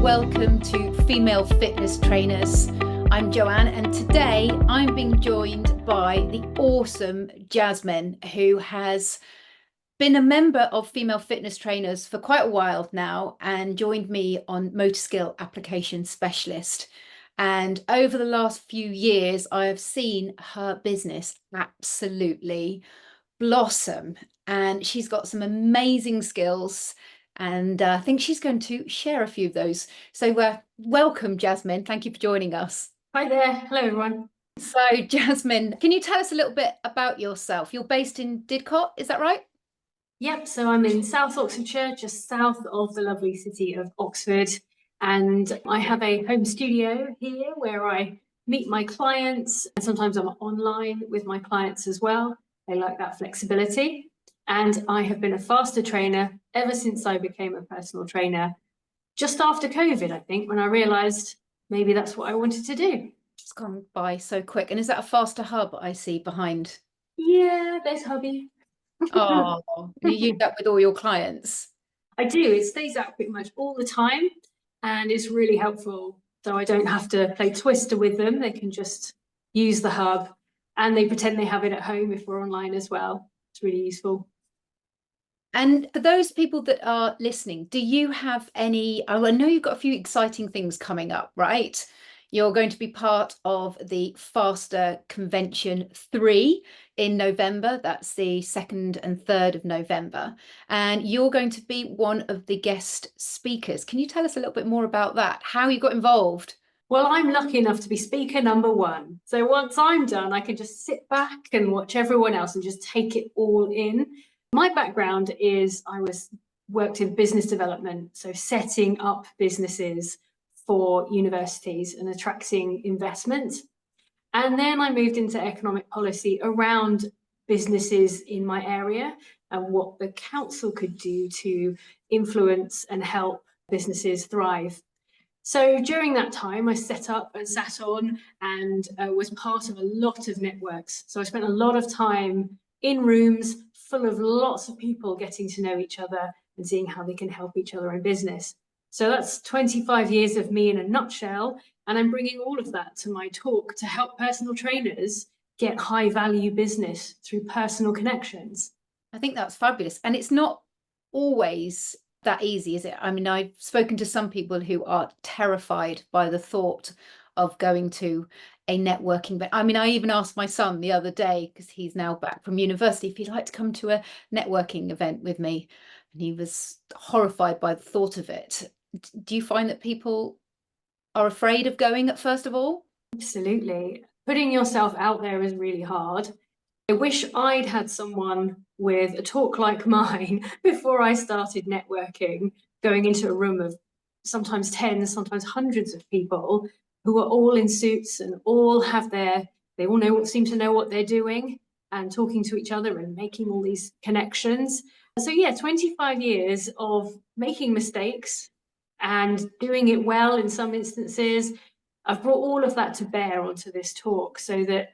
welcome to Female Fitness Trainers. I'm Joanne, and today I'm being joined by the awesome Jasmine, who has been a member of Female Fitness Trainers for quite a while now and joined me on Motor Skill Application Specialist. And over the last few years, I have seen her business absolutely blossom, and she's got some amazing skills. And I think she's going to share a few of those. So welcome, Jasmine. Thank you for joining us. Hi there. Hello, everyone. So, Jasmine, can you tell us a little bit about yourself? You're based in Didcot, is that right? Yep, so I'm in South Oxfordshire, just south of the lovely city of Oxford. And I have a home studio here where I meet my clients. And sometimes I'm online with my clients as well. They like that flexibility. And I have been a faster trainer ever since I became a personal trainer, just after COVID, I think, when I realized maybe that's what I wanted to do. It's gone by so quick. And is that a faster hub I see behind? Yeah, there's hubby. Oh, you use that with all your clients? I do. It stays out pretty much all the time and it's really helpful. So I don't have to play Twister with them. They can just use the hub and they pretend they have it at home if we're online as well. It's really useful. And for those people that are listening, do you have any? Oh, I know you've got a few exciting things coming up, right? You're going to be part of the Faster Convention 3 in November. That's the 2nd and 3rd of November. And you're going to be one of the guest speakers. Can you tell us a little bit more about that? How you got involved? Well, I'm lucky enough to be speaker number one. So once I'm done, I can just sit back and watch everyone else and just take it all in. My background is worked in business development, so setting up businesses for universities and attracting investment. And then I moved into economic policy around businesses in my area and what the council could do to influence and help businesses thrive. So during that time, I set up and sat on and was part of a lot of networks. So I spent a lot of time in rooms full of lots of people getting to know each other and seeing how they can help each other in business. So that's 25 years of me in a nutshell. And I'm bringing all of that to my talk to help personal trainers get high value business through personal connections. I think that's fabulous. And it's not always that easy, is it? I mean, I've spoken to some people who are terrified by the thought of going to a networking event. I mean, I even asked my son the other day, because he's now back from university, if he'd like to come to a networking event with me. And he was horrified by the thought of it. Do you find that people are afraid of going at first of all? Absolutely. Putting yourself out there is really hard. I wish I'd had someone with a talk like mine before I started networking, going into a room of sometimes tens, sometimes hundreds of people who are all in suits and all have they all seem to know what they're doing and talking to each other and making all these connections. So yeah, 25 years of making mistakes and doing it well in some instances. I've brought all of that to bear onto this talk so that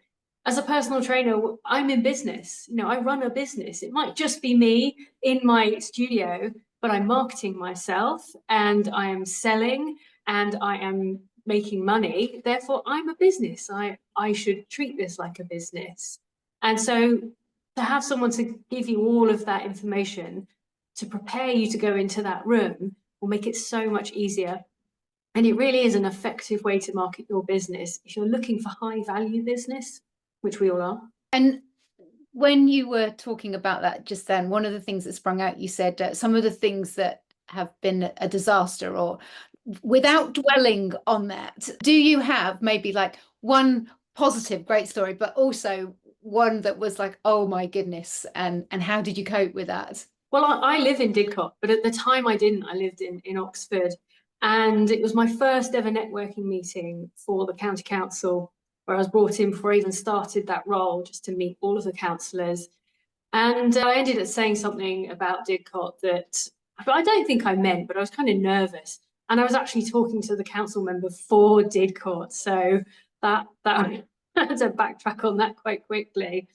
as a personal trainer, I'm in business. You know, I run a business. It might just be me in my studio, but I'm marketing myself and I am selling and I am making money. Therefore, I'm a business. I should treat this like a business. And so to have someone to give you all of that information to prepare you to go into that room will make it so much easier. And it really is an effective way to market your business if you're looking for high value business, which we all are. And when you were talking about that just then, one of the things that sprung out, you said some of the things that have been a disaster, or without dwelling on that, do you have maybe like one positive, great story, but also one that was like, oh my goodness, and how did you cope with that? Well, I live in Didcot, but at the time I didn't. I lived in Oxford. And it was my first ever networking meeting for the county council, where I was brought in before I even started that role, just to meet all of the councillors. And I ended up saying something about Didcot that I don't think I meant, but I was kind of nervous. And I was actually talking to the council member for Didcot. So that I had to backtrack on that quite quickly.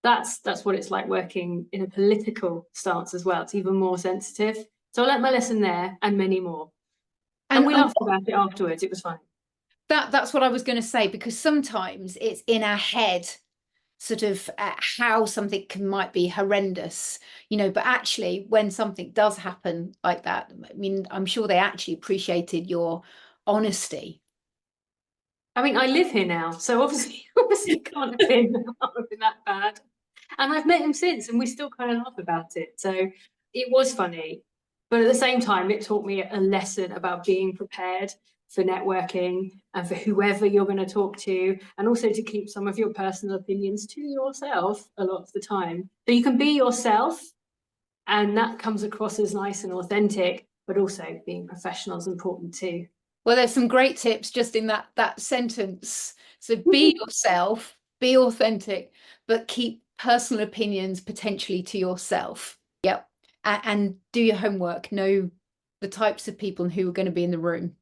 That's what it's like working in a political stance as well. It's even more sensitive. So I learnt my lesson there and many more. And And we laughed about it afterwards. It was fun. that's what I was going to say, because sometimes it's in our head, sort of how something might be horrendous, but actually when something does happen like that, I mean, I'm sure they actually appreciated your honesty. I mean, I live here now, so obviously it can't have been, that bad. And I've met him since, and we still kind of laugh about it. So it was funny. But at the same time, it taught me a lesson about being prepared for networking and for whoever you're going to talk to, and also to keep some of your personal opinions to yourself a lot of the time. So you can be yourself, and that comes across as nice and authentic, but also being professional is important too. Well, there's some great tips just in that sentence. So be yourself, be authentic, but keep personal opinions potentially to yourself. Yep. And do your homework, know the types of people who are going to be in the room.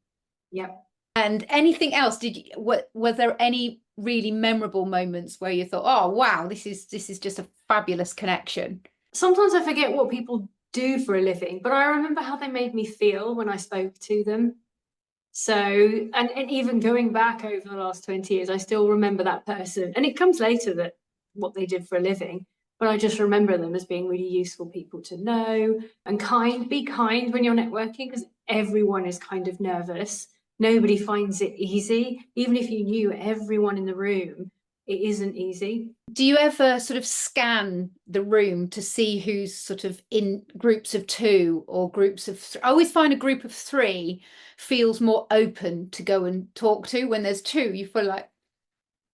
Yep. And anything else? Were there any really memorable moments where you thought, oh wow, this is just a fabulous connection? Sometimes I forget what people do for a living, but I remember how they made me feel when I spoke to them. So, and even going back over the last 20 years, I still remember that person. And it comes later that what they did for a living, but I just remember them as being really useful people to know and kind. Be kind when you're networking, because everyone is kind of nervous. Nobody finds it easy. Even if you knew everyone in the room, it isn't easy. Do you ever sort of scan the room to see who's sort of in groups of two or groups of I always find a group of three feels more open to go and talk to. When there's two, you feel like,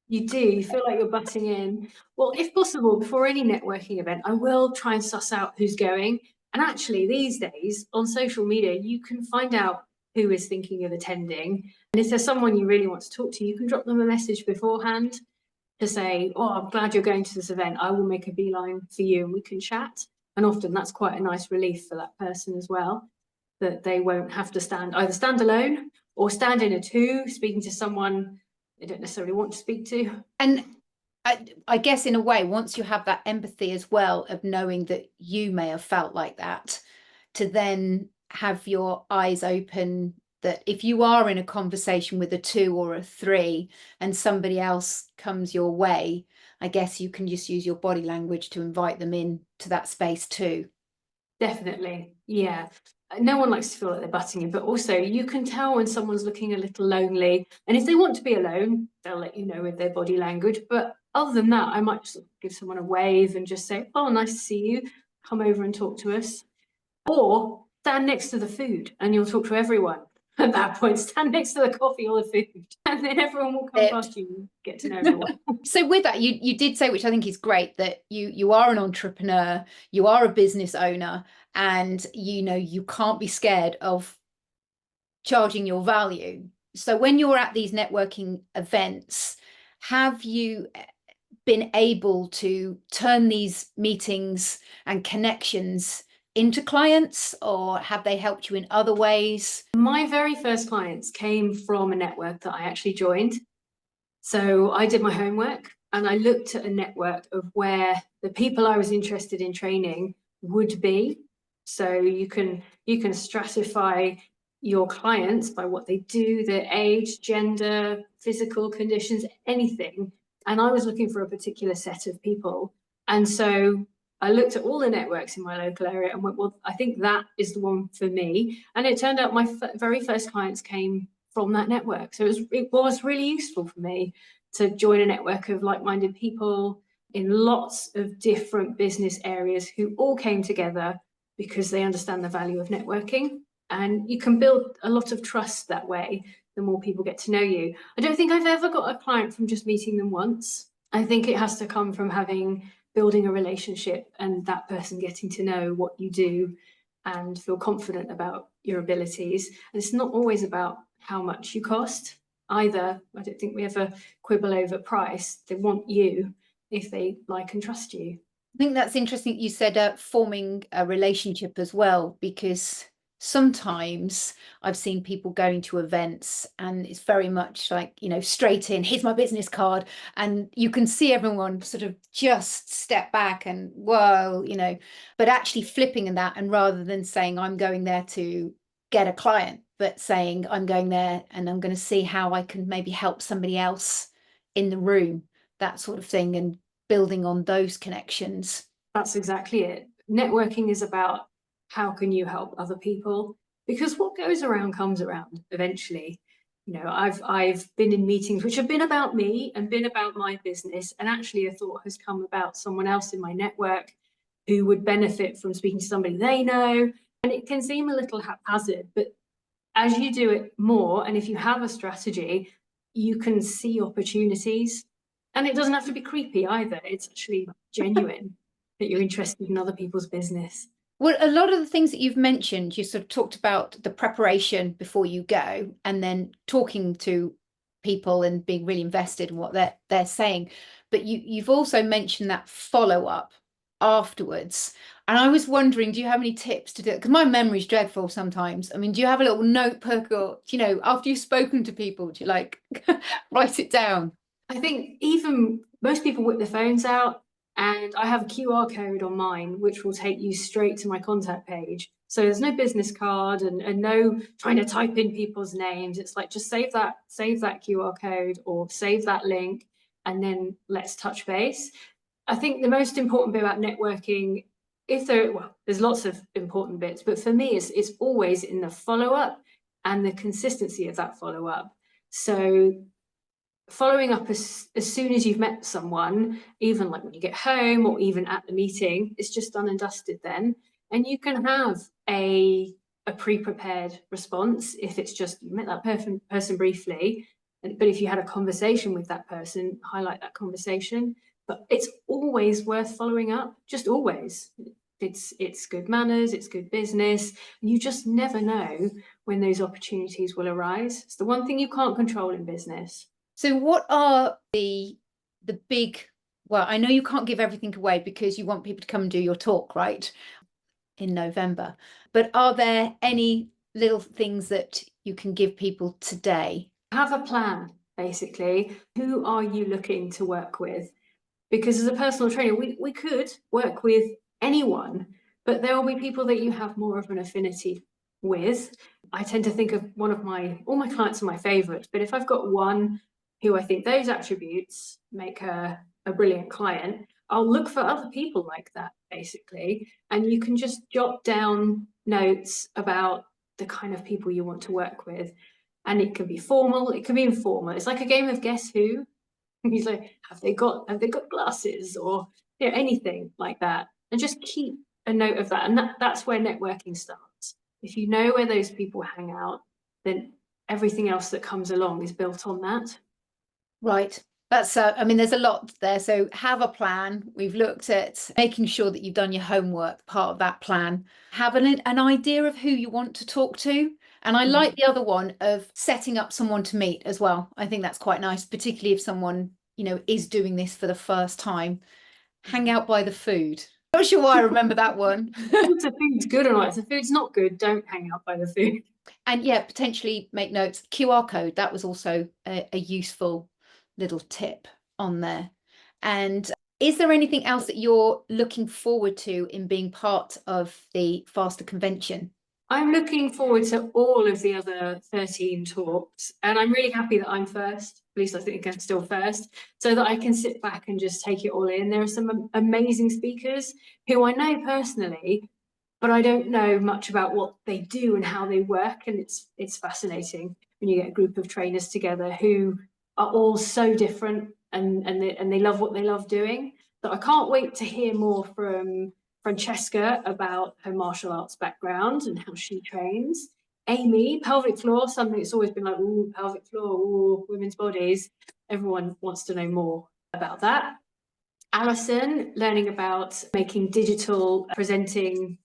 You do, you feel like you're butting in. Well, if possible, before any networking event, I will try and suss out who's going. And actually, these days on social media, you can find out who is thinking of attending. And if there's someone you really want to talk to, you can drop them a message beforehand to say, oh, I'm glad you're going to this event. I will make a beeline for you and we can chat. And often that's quite a nice relief for that person as well, that they won't have to stand alone or stand in a two, speaking to someone they don't necessarily want to speak to. and I guess in a way, once you have that empathy as well of knowing that you may have felt like that, to then have your eyes open that if you are in a conversation with a two or a three and somebody else comes your way, I guess you can just use your body language to invite them in to that space too. Definitely, yeah. No one likes to feel like they're butting in, but also you can tell when someone's looking a little lonely. And if they want to be alone, they'll let you know with their body language. But other than that, I might just give someone a wave and just say, oh, nice to see you. Come over and talk to us. Or stand next to the food and you'll talk to everyone. At that point, stand next to the coffee or the food, and then everyone will come past you and get to know everyone. So with that, you did say, which I think is great, that you are an entrepreneur, you are a business owner, and you can't be scared of charging your value. So when you're at these networking events, have you been able to turn these meetings and connections into clients, or have they helped you in other ways? My very first clients came from a network that I actually joined. So I did my homework and I looked at a network of where the people I was interested in training would be. So you can stratify your clients by what they do, their age, gender, physical conditions, anything. And I was looking for a particular set of people. And so I looked at all the networks in my local area and went, well, I think that is the one for me. And it turned out my very first clients came from that network. So it was really useful for me to join a network of like-minded people in lots of different business areas who all came together because they understand the value of networking. And you can build a lot of trust that way, the more people get to know you. I don't think I've ever got a client from just meeting them once. I think it has to come from building a relationship and that person getting to know what you do and feel confident about your abilities. And it's not always about how much you cost either. I don't think we ever quibble over price. They want you if they like and trust you. I think that's interesting you said forming a relationship as well, because sometimes I've seen people going to events and it's very much like, straight in, here's my business card. And you can see everyone sort of just step back and, whoa, but actually flipping in that. And rather than saying, I'm going there to get a client, but saying, I'm going there and I'm going to see how I can maybe help somebody else in the room, that sort of thing, and building on those connections. That's exactly it. Networking is about how can you help other people? Because what goes around comes around eventually. You know, I've been in meetings which have been about me and been about my business, and actually a thought has come about someone else in my network who would benefit from speaking to somebody they know. And it can seem a little haphazard, but as you do it more, and if you have a strategy, you can see opportunities. And it doesn't have to be creepy either. It's actually genuine that you're interested in other people's business. Well, a lot of the things that you've mentioned, you sort of talked about the preparation before you go and then talking to people and being really invested in what they're saying. But you've also mentioned that follow-up afterwards. And I was wondering, do you have any tips to do it? Because my memory's dreadful sometimes. I mean, do you have a little notebook or, after you've spoken to people, do you like write it down? I think even most people whip their phones out, and I have a QR code on mine, which will take you straight to my contact page. So there's no business card and no trying to type in people's names. It's like just save that QR code or save that link, and then let's touch base. I think the most important bit about networking, there's lots of important bits, but for me, it's always in the follow-up and the consistency of that follow-up. So following up as soon as you've met someone, even like when you get home or even at the meeting, it's just done and dusted then. And you can have a pre-prepared response if it's just you met that person briefly, but if you had a conversation with that person, highlight that conversation. But it's always worth following up, just always. It's good manners, it's good business, and you just never know when those opportunities will arise. It's the one thing you can't control in business. So what are the big, well, I know you can't give everything away because you want people to come and do your talk, right, in November, but are there any little things that you can give people today? Have a plan, basically. Who are you looking to work with? Because as a personal trainer, we could work with anyone, but there will be people that you have more of an affinity with. I tend to think of all my clients are my favorites, but if I've got one who I think those attributes make her a brilliant client, I'll look for other people like that, basically. And you can just jot down notes about the kind of people you want to work with. And it can be formal, it can be informal. It's like a game of Guess Who. He's like, have they got glasses or anything like that? And just keep a note of that. And that's where networking starts. If you know where those people hang out, then everything else that comes along is built on that. Right. That's, I mean, there's a lot there. So have a plan. We've looked at making sure that you've done your homework, part of that plan. Have an idea of who you want to talk to. And I like the other one of setting up someone to meet as well. I think that's quite nice, particularly if someone, is doing this for the first time. Hang out by the food. Not sure why I remember that one. If the food's good or not. If the food's not good, don't hang out by the food. And yeah, potentially make notes. QR code, that was also a useful little tip on there. And is there anything else that you're looking forward to in being part of the Faster convention? I'm looking forward to all of the other 13 talks, and I'm really happy that I'm first. At least I think I'm still first, so that I can sit back and just take it all in. There are some amazing speakers who I know personally, but I don't know much about what they do and how they work, and it's fascinating when you get a group of trainers together who are all so different and they love what they love doing. So I can't wait to hear more from Francesca about her martial arts background and how she trains. Amy, pelvic floor, something that's always been like, ooh, pelvic floor, ooh, women's bodies. Everyone wants to know more about that. Alison, learning about making digital presenting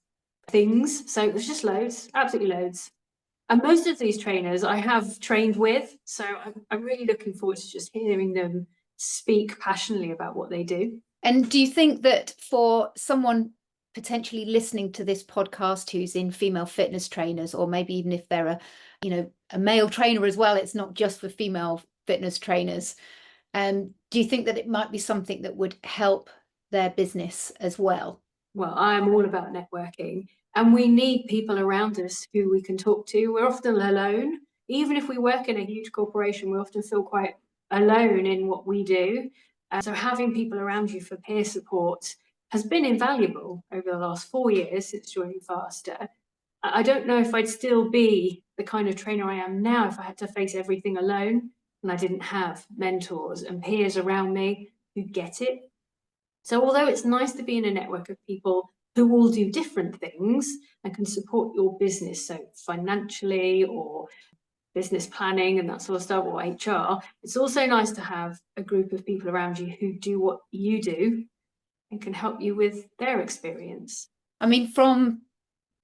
things. So there's just loads, absolutely loads. And most of these trainers I have trained with, so I'm really looking forward to just hearing them speak passionately about what they do. And do you think that for someone potentially listening to this podcast who's in female fitness trainers, or maybe even if they're a male trainer as well, it's not just for female fitness trainers, do you think that it might be something that would help their business as well? Well, I'm all about networking, And we need people around us who we can talk to. We're often alone. Even if we work in a huge corporation, we often feel quite alone in what we do. So having people around you for peer support has been invaluable over the last 4 years since joining Faster. I don't know if I'd still be the kind of trainer I am now if I had to face everything alone and I didn't have mentors and peers around me who get it. So although it's nice to be in a network of people who all do different things and can support your business, so financially or business planning and that sort of stuff, or HR, it's also nice to have a group of people around you who do what you do and can help you with their experience. I mean, from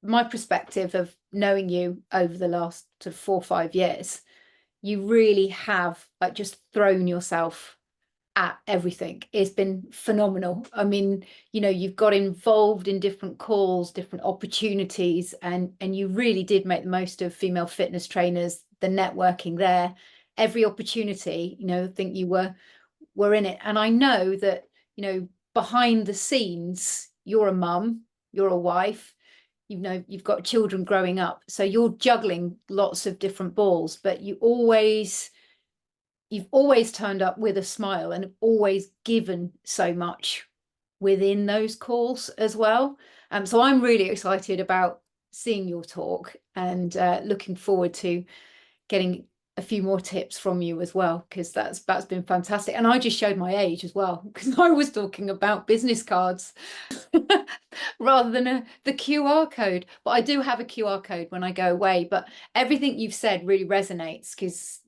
my perspective of knowing you over the last sort of 4 or 5 years, you really have like just thrown yourself at everything. It's been phenomenal. I mean, you've got involved in different calls, different opportunities, and you really did make the most of female fitness trainers, the networking there, every opportunity. I think you were in it. And I know that, behind the scenes, you're a mum, you're a wife, you've got children growing up, so you're juggling lots of different balls, but you've always turned up with a smile and always given so much within those calls as well. So I'm really excited about seeing your talk and looking forward to getting a few more tips from you as well, because that's been fantastic. And I just showed my age as well, because I was talking about business cards rather than the QR code. But I do have a QR code when I go away. But everything you've said really resonates, because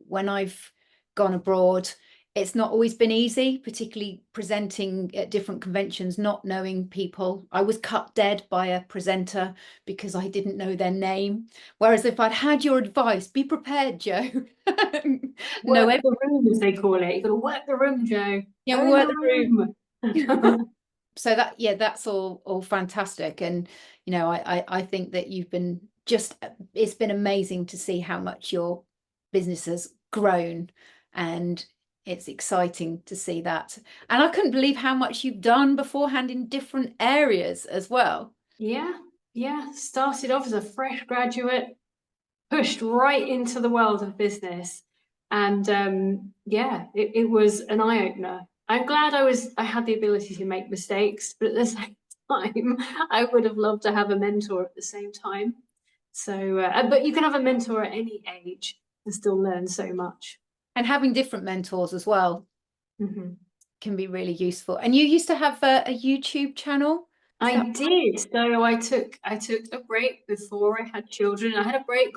when I've gone abroad, it's not always been easy, particularly presenting at different conventions, not knowing people. I was cut dead by a presenter because I didn't know their name. Whereas if I'd had your advice, be prepared, Joe. No, Work the room, as they call it. You've got to work the room, Joe. yeah, Go in work the the room. room. So that's all fantastic. And I think that you've been it's been amazing to see how much your business has grown, and it's exciting to see that. And I couldn't believe how much you've done beforehand in different areas as well. Yeah. Started off as a fresh graduate, pushed right into the world of business. And it was an eye-opener. I'm glad I had the ability to make mistakes, but at the same time, I would have loved to have a mentor at the same time. So, but you can have a mentor at any age and still learn so much. And having different mentors as well Mm-hmm. can be really useful. And you used to have a YouTube channel? Is I that right? did. So I took a break before I had children. I had a break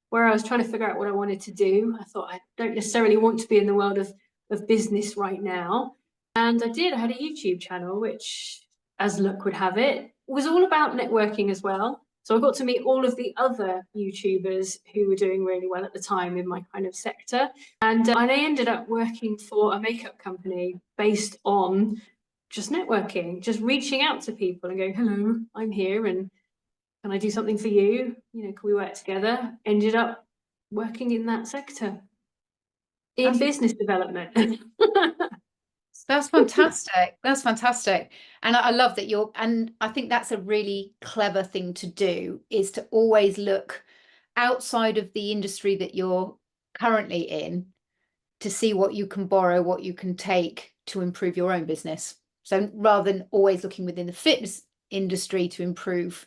where I was trying to figure out what I wanted to do. I thought I don't necessarily want to be in the world of business right now. And I did. I had a YouTube channel, which, as luck would have it, was all about networking as well. So I got to meet all of the other YouTubers who were doing really well at the time in my kind of sector. And I ended up working for a makeup company based on just networking, just reaching out to people and going, hello, I'm here and can I do something for you? Can we work together? Ended up working in that sector in That's business development. That's fantastic. That's fantastic. And I love that and I think that's a really clever thing to do, is to always look outside of the industry that you're currently in to see what you can borrow, what you can take to improve your own business. So rather than always looking within the fitness industry to improve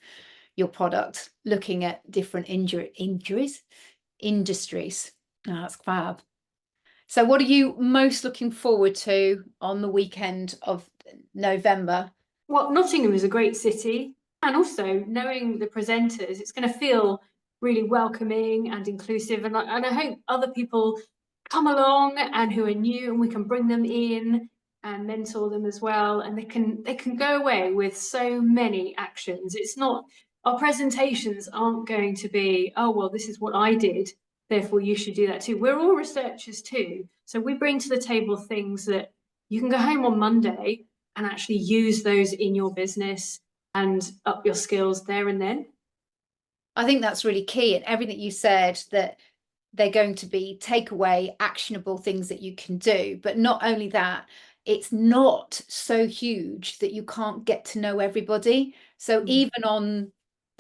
your product, looking at different industries. Oh, that's fab. So what are you most looking forward to on the weekend of November? Well, Nottingham is a great city. And also knowing the presenters, it's going to feel really welcoming and inclusive. And I hope other people come along and who are new, and we can bring them in and mentor them as well. And they can go away with so many actions. It's not, our presentations aren't going to be, oh, well, this is what I did, therefore you should do that too. We're all researchers too. So we bring to the table things that you can go home on Monday and actually use those in your business and up your skills there and then. I think that's really key. And everything you said, that they're going to be takeaway, actionable things that you can do. But not only that, it's not so huge that you can't get to know everybody. So even on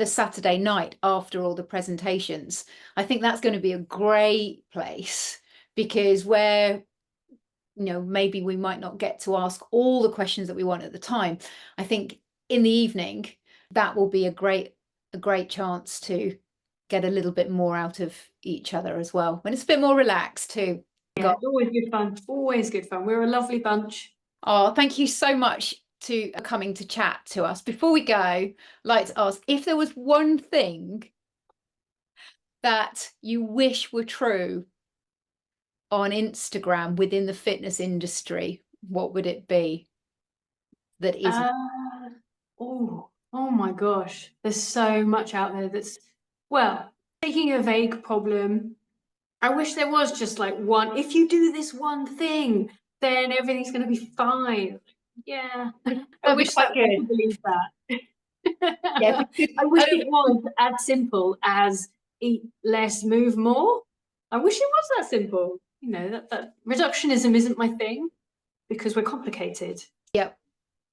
the Saturday night after all the presentations. I think that's going to be a great place because where maybe we might not get to ask all the questions that we want at the time. I think in the evening, that will be a great chance to get a little bit more out of each other as well. When it's a bit more relaxed too. Yeah, it's always good fun. Always good fun. We're a lovely bunch. Oh, thank you so much to coming to chat to us. Before we go, I'd like to ask if there was one thing that you wish were true on Instagram within the fitness industry, what would it be that isn't? Oh my gosh. There's so much out there that's, well, taking a vague problem. I wish there was just like one, if you do this one thing, then everything's going to be fine. Yeah, I That'd be wish quite that I good. could believe that. Yeah, because I wish it was as simple as eat less, move more. I wish it was that simple. That reductionism isn't my thing because we're complicated. yeah,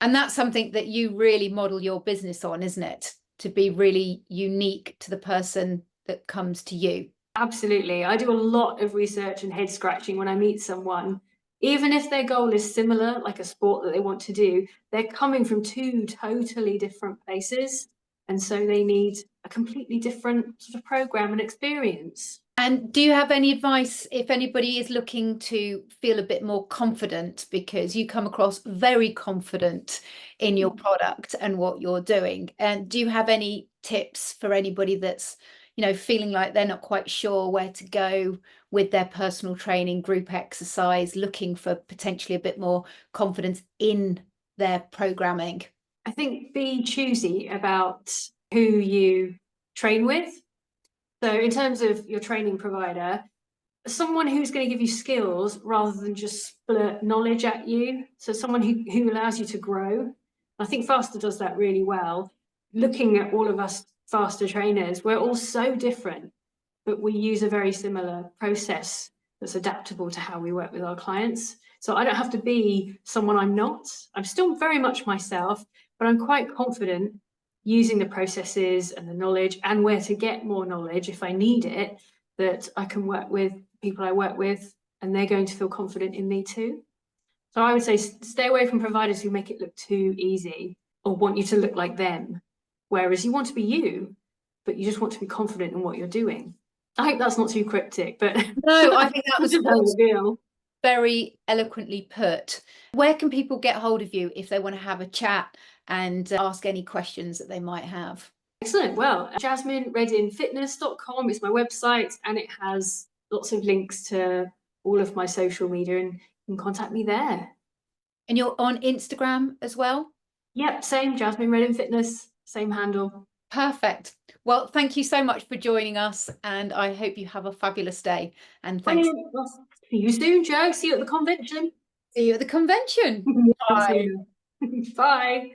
and that's something that you really model your business on, isn't it? To be really unique to the person that comes to you. Absolutely. I do a lot of research and head scratching when I meet someone. Even if their goal is similar, like a sport that they want to do, they're coming from two totally different places. And so they need a completely different sort of program and experience. And do you have any advice if anybody is looking to feel a bit more confident, because you come across very confident in your product and what you're doing? And do you have any tips for anybody that's, feeling like they're not quite sure where to go with their personal training, group exercise, looking for potentially a bit more confidence in their programming? I think be choosy about who you train with. So in terms of your training provider, someone who's going to give you skills rather than just splurt knowledge at you. So someone who allows you to grow. I think Faster does that really well. Looking at all of us Faster trainers, we're all so different, but we use a very similar process that's adaptable to how we work with our clients. So I don't have to be someone I'm not. I'm still very much myself, but I'm quite confident using the processes and the knowledge and where to get more knowledge if I need it, that I can work with people I work with and they're going to feel confident in me too. So I would say stay away from providers who make it look too easy or want you to look like them. Whereas you want to be you, but you just want to be confident in what you're doing. I hope that's not too cryptic, but No, I think that was the deal. very eloquently put. Where can people get hold of you if they want to have a chat and ask any questions that they might have? Excellent. Well, jasminreddinfitness.com is my website, and it has lots of links to all of my social media, and you can contact me there. And you're on Instagram as well? Yep, same, Jasmin Reddin Fitness, same handle. Perfect. Well, thank you so much for joining us, and I hope you have a fabulous day. And thanks. Brilliant. Well, see you soon, Joe. See you at the convention. See you at the convention. Bye. Bye.